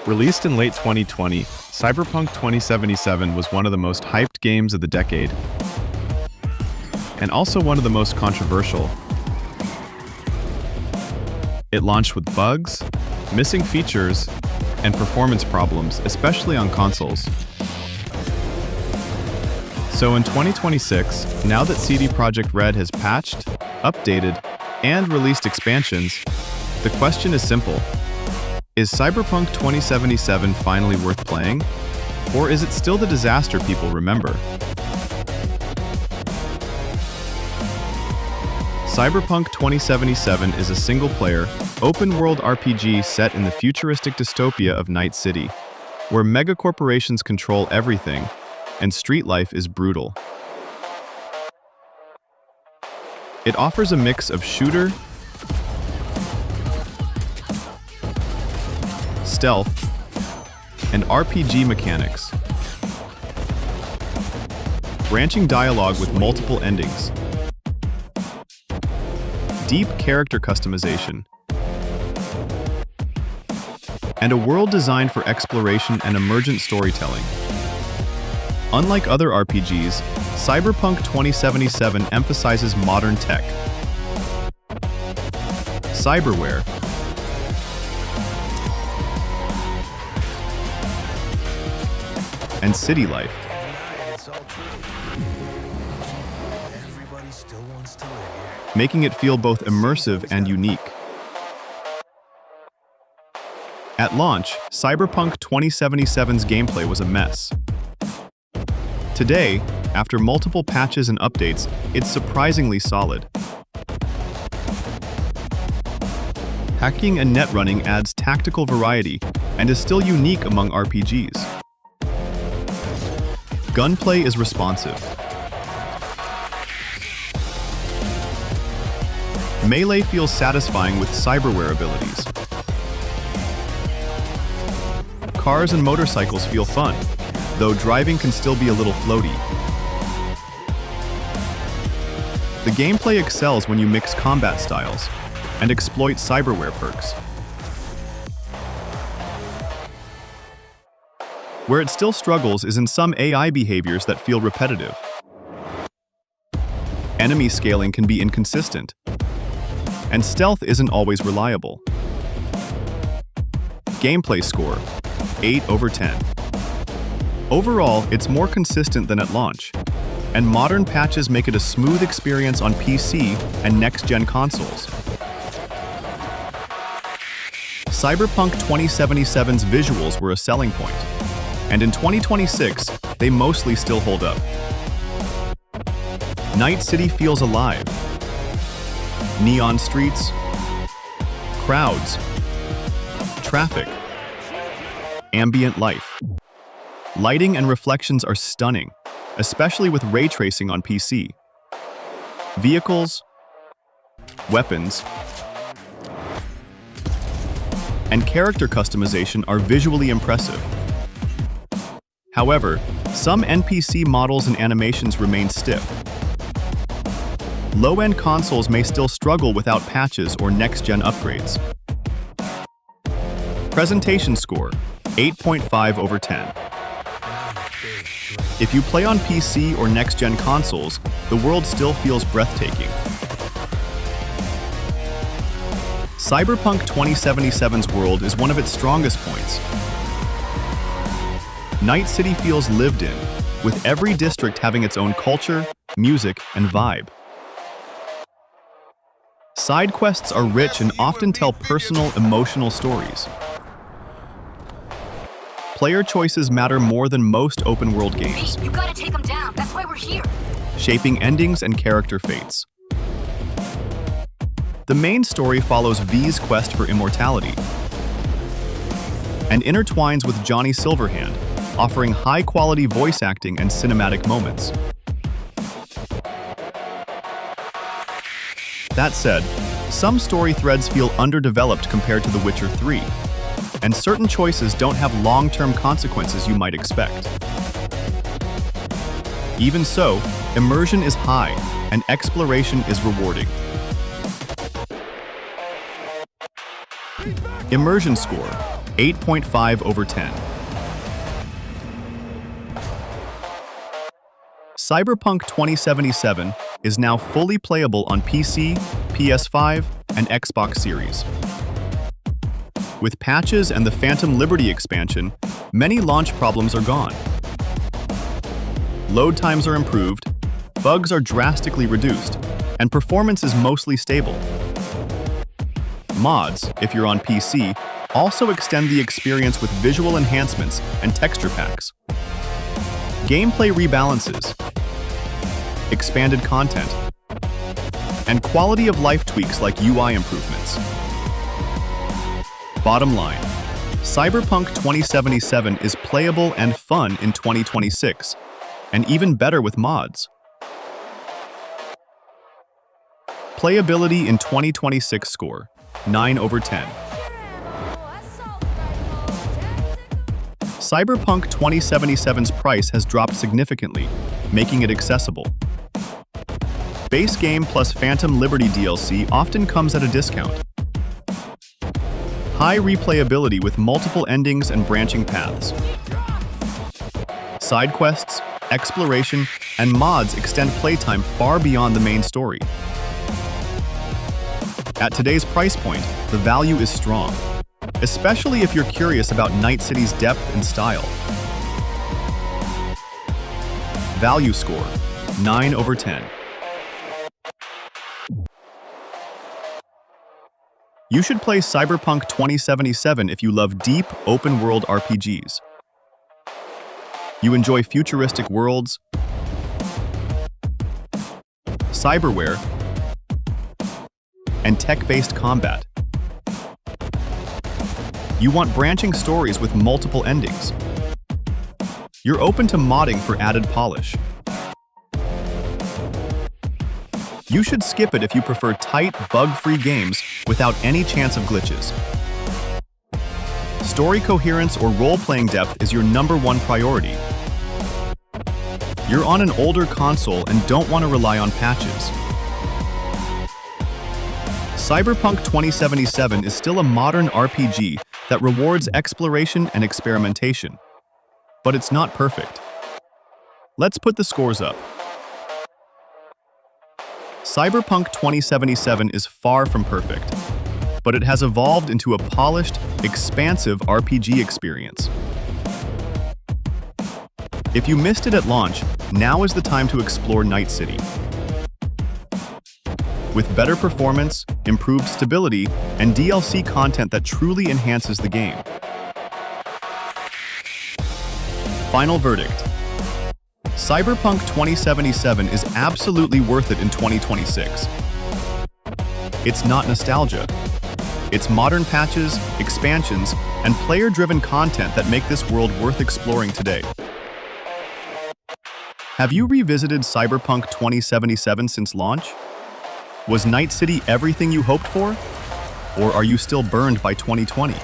Released in late 2020, Cyberpunk 2077 was one of the most hyped games of the decade, and also one of the most controversial. It launched with bugs, missing features, and performance problems, especially on consoles. So in 2026, now that CD Projekt Red has patched, updated, and released expansions, the question is simple. Is Cyberpunk 2077 finally worth playing? Or is it still the disaster people remember? Cyberpunk 2077 is a single-player, open-world RPG set in the futuristic dystopia of Night City, where megacorporations control everything, and street life is brutal. It offers a mix of shooter, stealth, and RPG mechanics. Branching dialogue with multiple endings. Deep character customization. And a world designed for exploration and emergent storytelling. Unlike other RPGs, Cyberpunk 2077 emphasizes modern tech, cyberware, and city life. Making it feel both immersive and unique. At launch, Cyberpunk 2077's gameplay was a mess. Today, after multiple patches and updates, it's surprisingly solid. Hacking and net running adds tactical variety and is still unique among RPGs. Gunplay is responsive. Melee feels satisfying with cyberware abilities. Cars and motorcycles feel fun, though driving can still be a little floaty. The gameplay excels when you mix combat styles and exploit cyberware perks. Where it still struggles is in some AI behaviors that feel repetitive. Enemy scaling can be inconsistent, and stealth isn't always reliable. Gameplay score, 8/10. Overall, it's more consistent than at launch, and modern patches make it a smooth experience on PC and next-gen consoles. Cyberpunk 2077's visuals were a selling point, and in 2026, they mostly still hold up. Night City feels alive. Neon streets, crowds, traffic, ambient life. Lighting and reflections are stunning, especially with ray tracing on PC. Vehicles, weapons, and character customization are visually impressive. However, some NPC models and animations remain stiff. Low-end consoles may still struggle without patches or next-gen upgrades. Presentation score, 8.5/10. If you play on PC or next-gen consoles, the world still feels breathtaking. Cyberpunk 2077's world is one of its strongest points. Night City feels lived in, with every district having its own culture, music, and vibe. Side quests are rich and often tell personal, emotional stories. Player choices matter more than most open-world games. Hey, you gotta take them down. That's why we're here. Shaping endings and character fates. The main story follows V's quest for immortality and intertwines with Johnny Silverhand, offering high-quality voice acting and cinematic moments. That said, some story threads feel underdeveloped compared to The Witcher 3, and certain choices don't have long-term consequences you might expect. Even so, immersion is high, and exploration is rewarding. Immersion score, 8.5 over 10. Cyberpunk 2077 is now fully playable on PC, PS5, and Xbox Series. With patches and the Phantom Liberty expansion, many launch problems are gone. Load times are improved, bugs are drastically reduced, and performance is mostly stable. Mods, if you're on PC, also extend the experience with visual enhancements and texture packs. Gameplay rebalances, expanded content, and quality of life tweaks like UI improvements. Bottom line, Cyberpunk 2077 is playable and fun in 2026, and even better with mods. Playability in 2026 score, 9 over 10. Cyberpunk 2077's price has dropped significantly, making it accessible. Base game plus Phantom Liberty DLC often comes at a discount. High replayability with multiple endings and branching paths. Side quests, exploration, and mods extend playtime far beyond the main story. At today's price point, the value is strong, especially if you're curious about Night City's depth and style. Value score, 9 over 10. You should play Cyberpunk 2077 if you love deep, open-world RPGs. You enjoy futuristic worlds, cyberware, and tech-based combat. You want branching stories with multiple endings. You're open to modding for added polish. You should skip it if you prefer tight, bug-free games without any chance of glitches. Story coherence or role-playing depth is your #1 priority. You're on an older console and don't want to rely on patches. Cyberpunk 2077 is still a modern RPG that rewards exploration and experimentation, but it's not perfect. Let's put the scores up. Cyberpunk 2077 is far from perfect, but it has evolved into a polished, expansive RPG experience. If you missed it at launch, now is the time to explore Night City. With better performance, improved stability, and DLC content that truly enhances the game. Final verdict. Cyberpunk 2077 is absolutely worth it in 2026. It's not nostalgia. It's modern patches, expansions, and player-driven content that make this world worth exploring today. Have you revisited Cyberpunk 2077 since launch? Was Night City everything you hoped for? Or are you still burned by 2020?